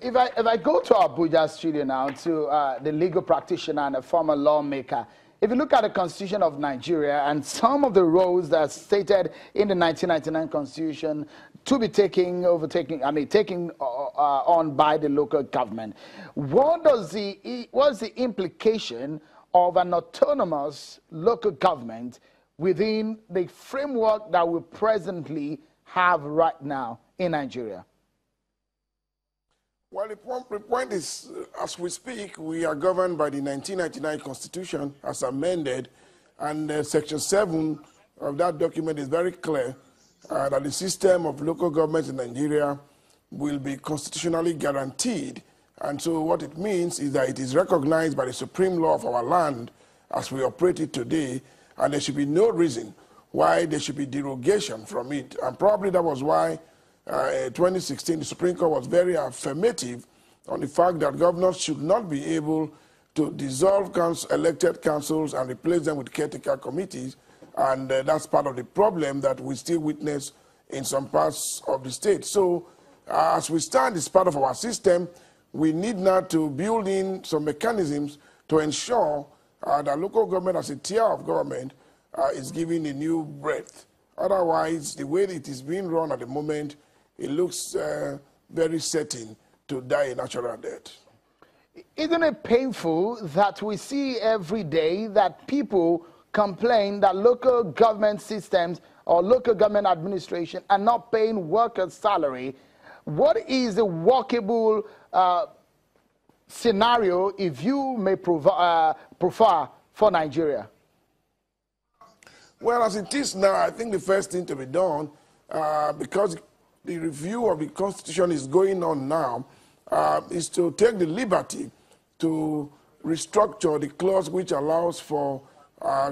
if I go to our Abuja studio now to the legal practitioner and a former lawmaker, if you look at the Constitution of Nigeria and some of the roles that are stated in the 1999 Constitution to be taken on by the local government, what's the implication of an autonomous local government within the framework that we presently have right now in Nigeria? Well, the point is, as we speak, we are governed by the 1999 Constitution as amended, and Section 7 of that document is very clear that the system of local government in Nigeria will be constitutionally guaranteed. And so what it means is that it is recognized by the supreme law of our land as we operate it today, and there should be no reason why there should be derogation from it. And probably that was why 2016, the Supreme Court was very affirmative on the fact that governors should not be able to dissolve elected councils and replace them with caretaker committees, and that's part of the problem that we still witness in some parts of the state. So as we stand, as part of our system, we need now to build in some mechanisms to ensure that local government as a tier of government is given a new breath. Otherwise, the way it is being run at the moment, it looks very certain to die a natural death. Isn't it painful that we see every day that people complain that local government systems or local government administration are not paying workers' salary? What is the workable scenario, if you may prefer, for Nigeria? Well, as it is now, I think the first thing to be done, because the review of the Constitution is going on now, is to take the liberty to restructure the clause which allows for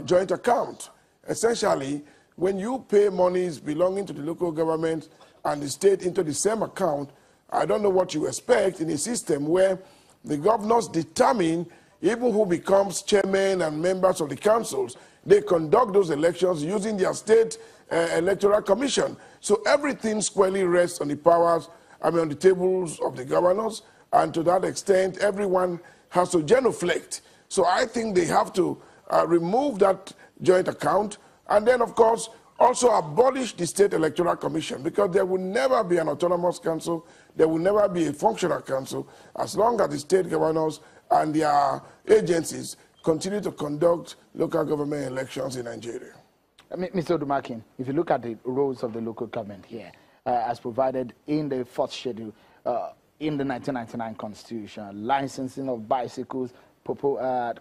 joint account. Essentially, when you pay monies belonging to the local government and the state into the same account, I don't know what you expect in a system where the governors determine even who becomes chairman and members of the councils. They conduct those elections using their state electoral commission. So everything squarely rests on the powers, on the tables of the governors, and to that extent, everyone has to genuflect. So I think they have to remove that joint account, and then, of course, also abolish the state electoral commission, because there will never be an autonomous council, there will never be a functional council, as long as the state governors and their agencies continue to conduct local government elections in Nigeria. Mr. Odumakin, if you look at the roles of the local government here, as provided in the fourth schedule in the 1999 Constitution, licensing of bicycles,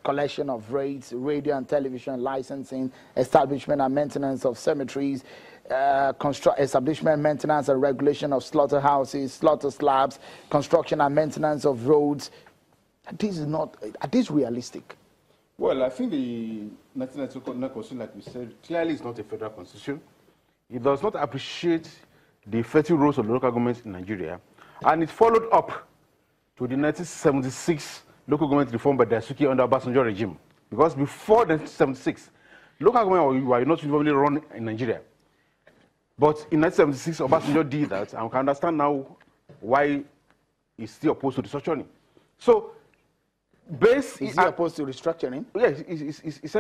collection of rates, radio and television licensing, establishment and maintenance of cemeteries, establishment, maintenance and regulation of slaughterhouses, slaughter slabs, construction and maintenance of roads. This is not, are these realistic? Well, I think the 1999 Constitution, like we said, clearly is not a federal constitution. It does not appreciate the effective roles of the local government in Nigeria. And it followed up to the 1976 local government reform by Daisuke under Obasanjo regime. Because before 1976, local government were not uniformly run in Nigeria. But in 1976, Obasanjo did that, and we can understand now why he's still opposed to the restructuring. So, is he opposed to restructuring? Yes,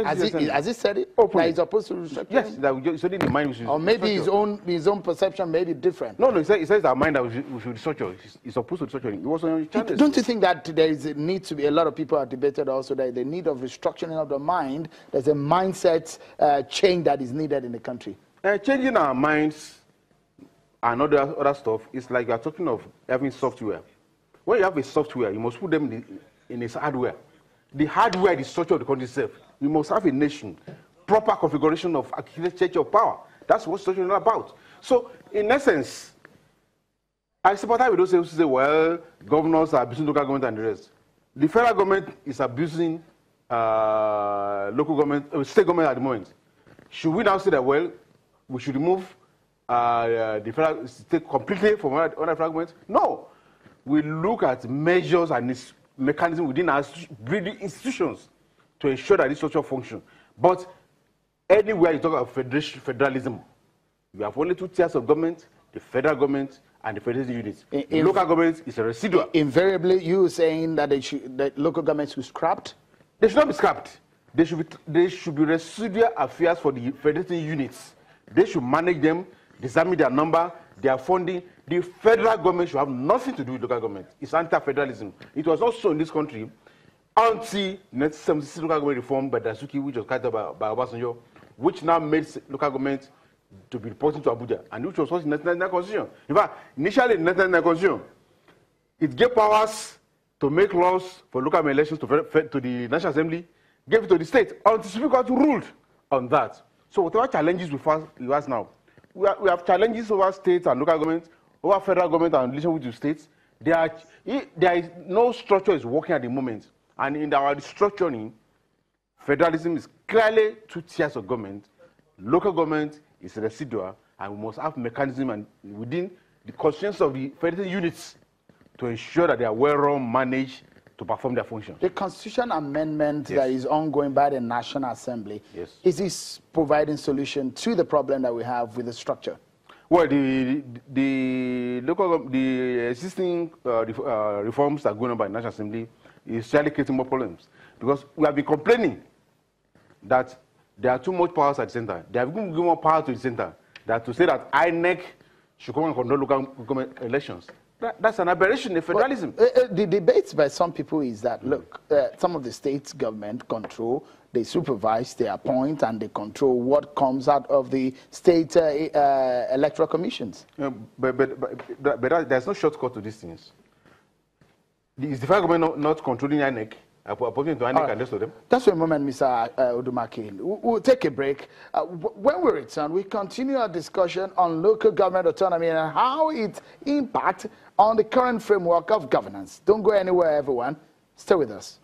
has he said it? That he's opposed to restructuring? Yes, that we said in the mind. Or maybe his own perception may be different. No, he says our mind that we should restructure. He's opposed to restructuring. He was on channels. Don't you think that there is a need to be, a lot of people have debated also that the need of restructuring of the mind, there's a mindset change that is needed in the country? Changing our minds and other stuff is like you are talking of having software. When you have a software, you must put them in its hardware. The hardware is the structure of the country itself. You must have a nation, proper configuration of architecture of power. That's what structure is all about. So, in essence, I sympathize with those who say, well, governors are abusing local government and the rest. The federal government is abusing local government, state government at the moment. Should we now say that, well, we should remove the federal state completely from other federal government? No. We look at measures and its mechanism within our breeding institutions to ensure that this structure functions. But anywhere you talk about federalism, you have only two tiers of government, the federal government and the federation units. Local government is a residual. Invariably, you saying that that local governments should be scrapped? They should not be scrapped. They should be residual affairs for the federation units. They should manage them, determine their number, their funding. The federal government should have nothing to do with local government. It's anti-federalism. It was also in this country until 1976 local government reform by Dasuki, which was carried out by Obasanjo, which now made local government to be reporting to Abuja, and which was also in the 1999 Constitution. In fact, initially in the 1999 Constitution, it gave powers to make laws for local elections to the National Assembly, gave it to the state, until the Supreme Court ruled on that. So whatever challenges we face now, we have challenges over states and local government, over federal government and relation with the states. There is no structure is working at the moment. And in our restructuring, federalism is clearly 2 tiers of government. Local government is residual, and we must have mechanism and within the constraints of the federal units to ensure that they are well-run, managed to perform their function. The constitution amendment that is ongoing by the National Assembly, is this providing solution to the problem that we have with the structure? Well, the existing reforms that are going on by the National Assembly is really creating more problems, because we have been complaining that there are too much powers at the center. They have given more power to the center. That to say that INEC should come and control local government elections. That's an aberration in federalism. The debates by some people is that, look, some of the states' government control, they supervise, they appoint, and they control what comes out of the state electoral commissions. But there's no shortcut to these things. Is the federal government not controlling INEC? Appointing to INEC and rest of them? Just for a moment, Mr. Odumake. We'll take a break. When we return, we continue our discussion on local government autonomy and how it impacts on the current framework of governance. Don't go anywhere, everyone. Stay with us.